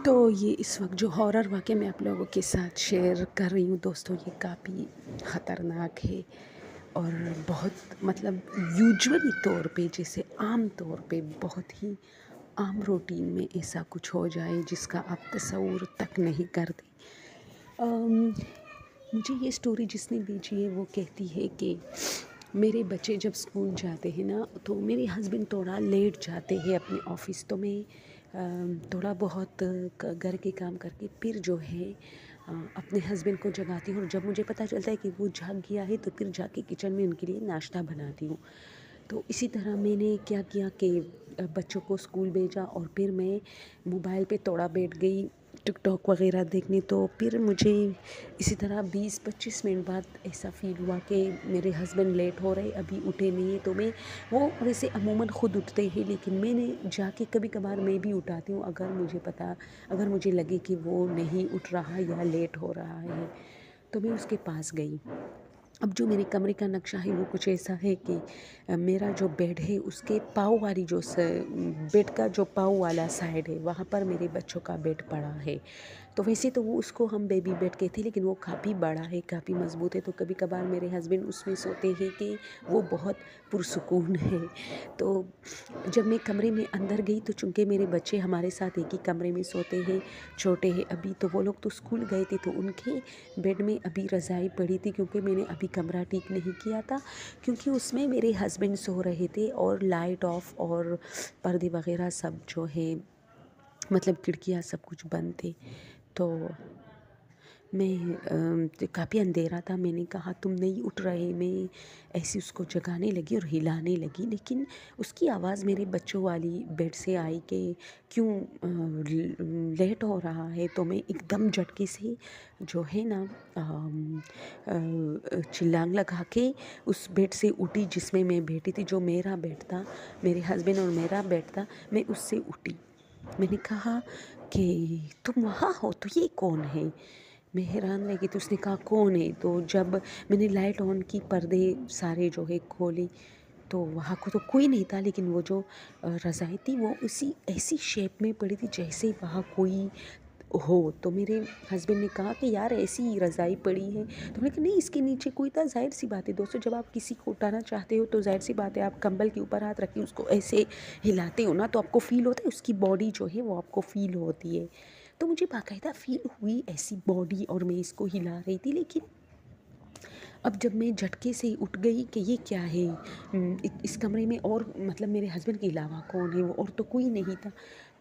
تو یہ اس وقت جو ہارر واقعہ میں آپ لوگوں کے ساتھ شیئر کر رہی ہوں دوستوں، یہ کافی خطرناک ہے اور بہت یوجولی طور پہ، جیسے عام طور پہ بہت ہی عام روٹین میں ایسا کچھ ہو جائے جس کا آپ تصور تک نہیں کرتے۔ مجھے یہ سٹوری جس نے بھیجی ہے وہ کہتی ہے کہ میرے بچے جب اسکول جاتے ہیں نا، تو میرے ہسبینڈ تھوڑا لیٹ جاتے ہیں اپنے آفس، تو میں تھوڑا بہت گھر کے کام کر کے پھر جو ہے اپنے ہسبینڈ کو جگاتی ہوں، اور جب مجھے پتہ چلتا ہے کہ وہ جاگ گیا ہے تو پھر جا کے کچن میں ان کے لیے ناشتہ بناتی ہوں۔ تو اسی طرح میں نے کیا کیا کہ بچوں کو اسکول بھیجا اور پھر میں موبائل پہ تھوڑا بیٹھ گئی ٹک ٹاک وغیرہ دیکھنے، تو پھر مجھے اسی طرح 20-25 منٹ بعد ایسا فیل ہوا کہ میرے ہسبینڈ لیٹ ہو رہے، ابھی اٹھے نہیں ہیں۔ تو میں وہ ویسے عموماً خود اٹھتے ہیں، لیکن میں نے جا کے کبھی کبھار میں بھی اٹھاتی ہوں اگر مجھے لگے کہ وہ نہیں اٹھ رہا یا لیٹ ہو رہا ہے، تو میں اس کے پاس گئی۔ اب جو میرے کمرے کا نقشہ ہے وہ کچھ ایسا ہے کہ میرا جو بیڈ ہے اس کے پاؤں والی بیڈ کا جو پاؤں والا سائڈ ہے وہاں پر میرے بچوں کا بیڈ پڑا ہے۔ تو ویسے تو وہ اس کو ہم بیبی بیڈ کہتے ہیں، لیکن وہ کافی بڑا ہے، کافی مضبوط ہے، تو کبھی کبھار میرے ہسبینڈ اس میں سوتے ہیں کہ وہ بہت پرسکون ہے۔ تو جب میں کمرے میں اندر گئی تو چونکہ میرے بچے ہمارے ساتھ ایک ہی کمرے میں سوتے ہیں، چھوٹے ہیں ابھی، تو وہ لوگ تو اسکول گئے تھے، تو ان کے بیڈ میں ابھی رضائی پڑی تھی، کیونکہ میں نے ابھی کمرہ ٹھیک نہیں کیا تھا، کیونکہ اس میں میرے ہسبینڈ سو رہے تھے اور لائٹ آف اور پردے وغیرہ سب جو ہے کھڑکیاں سب کچھ بند تھے۔ تو میں کافی اندھیرا تھا، میں نے کہا تم نہیں اٹھ رہے، میں ایسی اس کو جگانے لگی اور ہلانے لگی، لیکن اس کی آواز میرے بچوں والی بیڈ سے آئی کہ کیوں لیٹ ہو رہا ہے۔ تو میں ایک دم جھٹکے سے جو ہے نا چھلانگ لگا کے اس بیڈ سے اٹھی جس میں بیٹھی تھی، جو میرا بیڈ تھا، میرے ہسبینڈ اور میرا بیڈ تھا، میں اس سے اٹھی۔ میں نے کہا کہ تم وہاں ہو تو یہ کون ہے؟ میں حیران رہ گئی، تو اس نے کہا کون ہے؟ تو جب میں نے لائٹ آن کی، پردے سارے جو ہے کھولے، تو وہاں کو تو کوئی نہیں تھا، لیکن وہ جو رضائی تھی وہ ایسی شیپ میں پڑی تھی جیسے وہاں کوئی ہو۔ تو میرے ہسبینڈ نے کہا کہ یار ایسی رضائی پڑی ہے، تو میں نے کہا نہیں اس کے نیچے کوئی تھا۔ ظاہر سی بات ہے دوستو، جب آپ کسی کو اٹھانا چاہتے ہو تو ظاہر سی بات ہے آپ کمبل کے اوپر ہاتھ رکھ کے اس کو ایسے ہلاتے ہو نا، تو آپ کو فیل ہوتا ہے، اس کی باڈی جو ہے وہ آپ کو فیل ہوتی ہے۔ تو مجھے باقاعدہ فیل ہوئی ایسی باڈی، اور میں اس کو ہلا رہی تھی، لیکن اب جب میں جھٹکے سے اٹھ گئی کہ یہ کیا ہے اس کمرے میں، اور میرے ہسبینڈ کے علاوہ کون ہے وہ، اور تو کوئی نہیں تھا،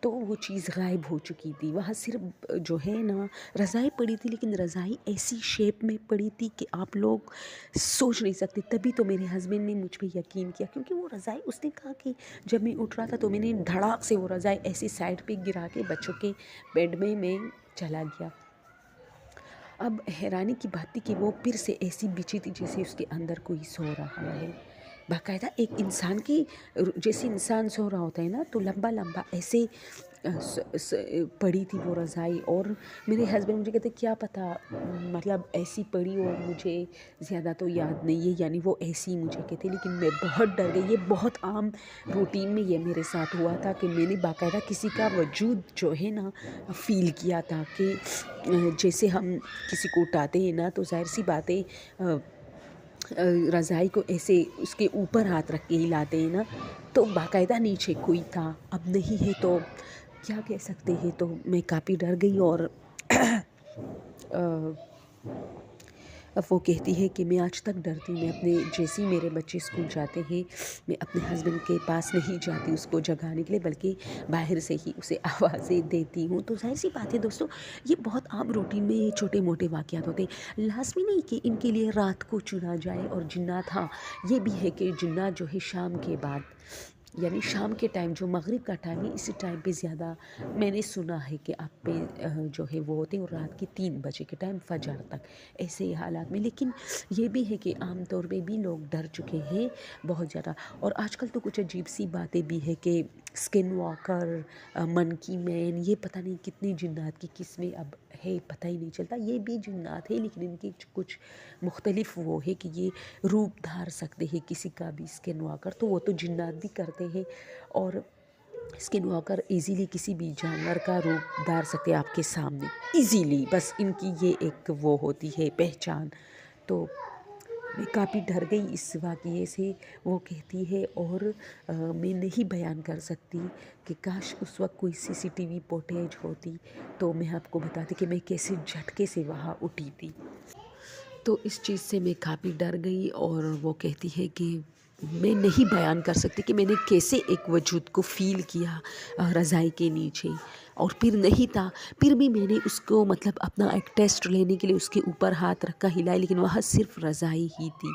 تو وہ چیز غائب ہو چکی تھی۔ وہاں صرف جو ہے نا رضائی پڑی تھی، لیکن رضائی ایسی شیپ میں پڑی تھی کہ آپ لوگ سوچ نہیں سکتے۔ تبھی تو میرے ہسبینڈ نے مجھ پہ یقین کیا، کیونکہ وہ رضائی اس نے کہا کہ جب میں اٹھ رہا تھا تو میں نے دھڑاک سے وہ رضائی ایسی سائڈ پہ گرا کے بچوں کے بیڈ میں چلا گیا۔ اب حیرانی کی بات تھی کہ وہ پھر سے ایسی بچھی تھی جیسے اس کے اندر کوئی سو رہا ہے، باقاعدہ ایک انسان کی جیسے انسان سو رہا ہوتا ہے نا، تو لمبا لمبا ایسے پڑی تھی وہ رضائی۔ اور میرے ہسبینڈ مجھے کہتے کیا پتا ایسی پڑی، اور مجھے زیادہ تو یاد نہیں ہے، یعنی وہ ایسی مجھے کہتے، لیکن میں بہت ڈر گئی۔ یہ بہت عام روٹین میں یہ میرے ساتھ ہوا تھا کہ میں نے باقاعدہ کسی کا وجود جو ہے نا فیل کیا تھا، کہ جیسے ہم کسی کو اٹھاتے ہیں نا تو ظاہر سی بات ہے رضائی کو ایسے اس کے اوپر ہاتھ رکھ کے ہلاتے ہیں نا، تو باقاعدہ نیچے کوئی تھا۔ اب نہیں ہے تو کیا کہہ سکتے ہیں، تو میں کافی ڈر گئی۔ اور اب وہ کہتی ہے کہ میں آج تک ڈرتی ہوں، میں جیسے ہی میرے بچے اسکول جاتے ہیں میں اپنے ہسبینڈ کے پاس نہیں جاتی اس کو جگانے کے لیے، بلکہ باہر سے ہی اسے آوازیں دیتی ہوں۔ تو ظاہر سی بات ہے دوستو، یہ بہت عام روٹین میں یہ چھوٹے موٹے واقعات ہوتے ہیں، لازمی نہیں کہ ان کے لیے رات کو چنا جائے۔ اور جنات، ہاں یہ بھی ہے کہ جنات جو ہے شام کے بعد، یعنی شام کے ٹائم جو مغرب کا ٹائم ہے، اسی ٹائم پہ زیادہ میں نے سنا ہے کہ آپ پہ جو ہے وہ ہوتے ہیں، اور رات کے 3 بجے کے ٹائم فجر تک ایسے حالات میں۔ لیکن یہ بھی ہے کہ عام طور پہ بھی لوگ ڈر چکے ہیں بہت زیادہ۔ اور آج کل تو کچھ عجیب سی باتیں بھی ہے کہ اسکن واکر، منکی مین، یہ پتہ نہیں کتنی جنات کی قسمیں اب ہے، پتہ ہی نہیں چلتا۔ یہ بھی جنات ہے، لیکن ان کی کچھ مختلف وہ ہے کہ یہ روپ دھار سکتے ہیں کسی کا بھی اسکن واکر، تو وہ تو جنات بھی کرتے ہیں۔ اور اسکن واکر ایزیلی کسی بھی جانور کا روپ دھار سکتے آپ کے سامنے ایزیلی، بس ان کی یہ ایک وہ ہوتی ہے پہچان۔ تو میں کافی ڈر گئی اس واقعے سے، وہ کہتی ہے، اور میں نہیں بیان کر سکتی کہ کاش اس وقت کوئی CCTV فوٹیج ہوتی تو میں آپ کو بتاتی کہ میں کیسے جھٹکے سے وہاں اٹھی تھی۔ تو اس چیز سے میں کافی ڈر گئی، اور وہ کہتی ہے کہ میں نہیں بیان کر سکتی کہ میں نے کیسے ایک وجود کو فیل کیا رضائی کے نیچے، اور پھر نہیں تھا، پھر بھی میں نے اس کو مطلب اپنا ایک ٹیسٹ لینے کے لیے اس کے اوپر ہاتھ رکھا، ہلایا، لیکن وہاں صرف رضائی ہی تھی۔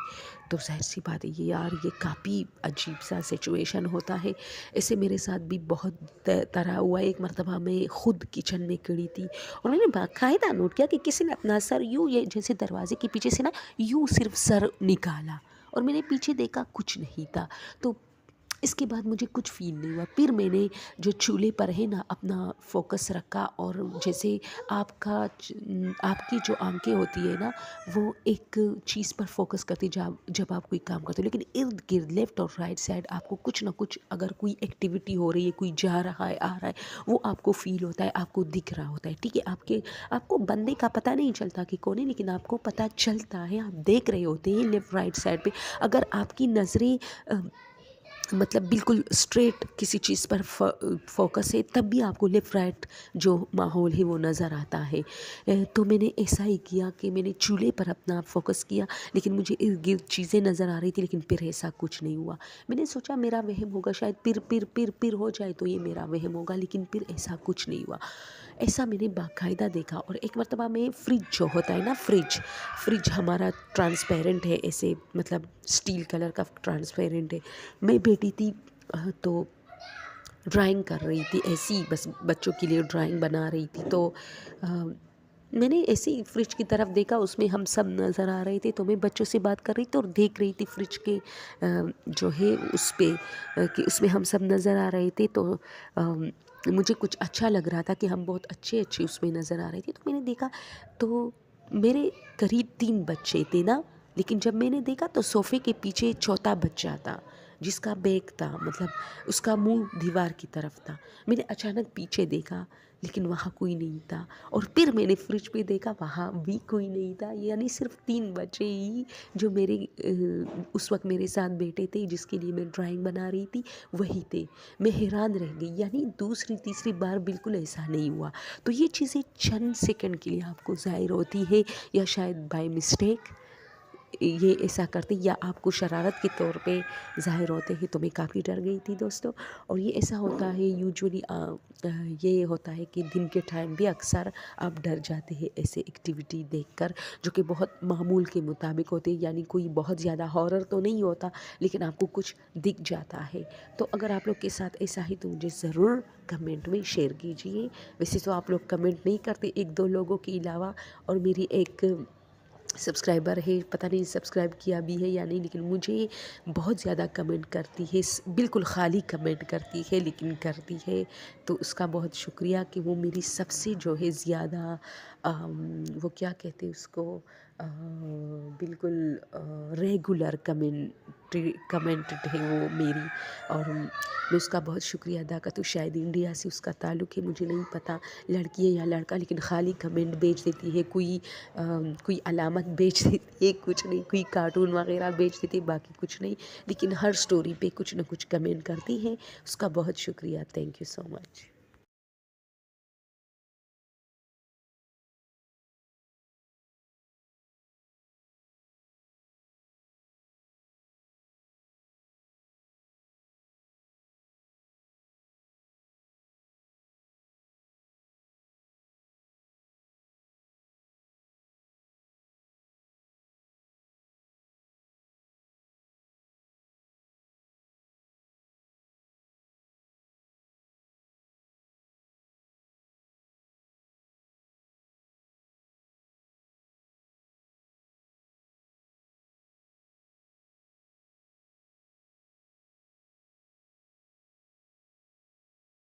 تو ظاہر سی بات ہے یہ یار یہ کافی عجیب سا سچویشن ہوتا ہے۔ ایسے میرے ساتھ بھی بہت طرح ہوا۔ ایک مرتبہ میں خود کچن میں کھڑی تھی اور میں نے باقاعدہ نوٹ کیا کہ کسی نے اپنا سر یوں، یہ جیسے دروازے کے پیچھے سے نا یوں صرف سر نکالا، اور میں نے پیچھے دیکھا کچھ نہیں تھا۔ تو اس کے بعد مجھے کچھ فیل نہیں ہوا۔ پھر میں نے جو چولہے پر ہے نا اپنا فوکس رکھا، اور جیسے آپ کی جو آنکھیں ہوتی ہے نا وہ ایک چیز پر فوکس کرتی جب آپ کوئی کام کرتے ہو، لیکن ارد گرد لیفٹ اور رائٹ سائڈ آپ کو کچھ نہ کچھ اگر کوئی ایکٹیویٹی ہو رہی ہے، کوئی جا رہا ہے، آ رہا ہے، وہ آپ کو فیل ہوتا ہے، آپ کو دکھ رہا ہوتا ہے، ٹھیک ہے؟ آپ کو بندے کا پتہ نہیں چلتا کہ کون ہے، لیکن آپ کو پتہ چلتا ہے، آپ دیکھ رہے ہوتے ہیں لیفٹ رائٹ سائڈ پہ۔ اگر آپ کی نظریں مطلب بالکل اسٹریٹ کسی چیز پر فوکس ہے، تب بھی آپ کو لیفٹ رائٹ جو ماحول ہے وہ نظر آتا ہے۔ تو میں نے ایسا ہی کیا کہ میں نے چولہے پر اپنا فوکس کیا، لیکن مجھے ارد گرد چیزیں نظر آ رہی تھی، لیکن پھر ایسا کچھ نہیں ہوا۔ میں نے سوچا میرا وہم ہوگا، شاید پھر ہو جائے تو یہ میرا وہم ہوگا، لیکن پھر ایسا کچھ نہیں ہوا۔ ایسا میں نے باقاعدہ دیکھا۔ اور ایک مرتبہ میں فریج جو ہوتا ہے نا، فریج ہمارا ٹرانسپیرنٹ ہے، ایسے مطلب اسٹیل کلر کا ٹرانسپیرنٹ ہے۔ میں بیٹھی تھی تو ڈرائنگ کر رہی تھی، ایسی بس بچوں کے لیے ڈرائنگ بنا رہی تھی۔ تو میں نے ایسے ہی فریج کی طرف دیکھا، اس میں ہم سب نظر آ رہے تھے، تو میں بچوں سے بات کر رہی تھی اور دیکھ رہی تھی فریج کے جو ہے اس پہ کہ اس میں ہم سب نظر آ رہے تھے۔ تو مجھے کچھ اچھا لگ رہا تھا کہ ہم بہت اچھے اس میں نظر آ رہے تھے۔ تو میں نے دیکھا تو میرے قریب 3 بچے تھے نا، لیکن جب میں نے دیکھا تو صوفے کے پیچھے چوتھا بچہ تھا جس کا بیگ تھا، مطلب اس کا منہ دیوار کی طرف تھا۔ میں نے اچانک پیچھے دیکھا لیکن وہاں کوئی نہیں تھا، اور پھر میں نے فریج پہ دیکھا وہاں بھی کوئی نہیں تھا۔ یعنی صرف 3 بچے ہی جو میرے اس وقت میرے ساتھ بیٹھے تھے، جس کے لیے میں ڈرائنگ بنا رہی تھی، وہی تھے۔ میں حیران رہ گئی، یعنی دوسری تیسری بار بالکل ایسا نہیں ہوا۔ تو یہ چیزیں چند سیکنڈ کے لیے آپ کو ظاہر ہوتی ہے، یا شاید بائی مسٹیک یہ ایسا کرتے، یا آپ کو شرارت کے طور پہ ظاہر ہوتے ہیں۔ تو میں کافی ڈر گئی تھی دوستوں، اور یہ ایسا ہوتا ہے یوجولی یہ ہوتا ہے کہ دن کے ٹائم بھی اکثر آپ ڈر جاتے ہیں ایسے ایکٹیویٹی دیکھ کر، جو کہ بہت معمول کے مطابق ہوتے ہیں، یعنی کوئی بہت زیادہ ہارر تو نہیں ہوتا، لیکن آپ کو کچھ دکھ جاتا ہے۔ تو اگر آپ لوگ کے ساتھ ایسا ہے تو مجھے ضرور کمنٹ میں شیئر کیجئے۔ ویسے تو آپ لوگ کمنٹ نہیں کرتے 1-2 لوگوں کے علاوہ، اور میری ایک سبسکرائبر ہے، پتہ نہیں سبسکرائب کیا بھی ہے یا نہیں، لیکن مجھے بہت زیادہ کمنٹ کرتی ہے، بالکل خالی کمنٹ کرتی ہے لیکن کرتی ہے۔ تو اس کا بہت شکریہ کہ وہ میری سب سے جو ہے زیادہ وہ کیا کہتے ہیں اس کو، بالکل ریگولر کمنٹ ہے وہ میری، اور میں اس کا بہت شکریہ ادا کرتی ہوں۔ شاید انڈیا سے اس کا تعلق ہے، مجھے نہیں پتہ لڑکی ہے یا لڑکا، لیکن خالی کمنٹ بھیج دیتی ہے، کوئی علامت بھیج دیتی ہے، کچھ نہیں، کوئی کارٹون وغیرہ بھیج دیتی ہے، باقی کچھ نہیں، لیکن ہر سٹوری پہ کچھ نہ کچھ کمنٹ کرتی ہے۔ اس کا بہت شکریہ، تھینک یو سو مچ۔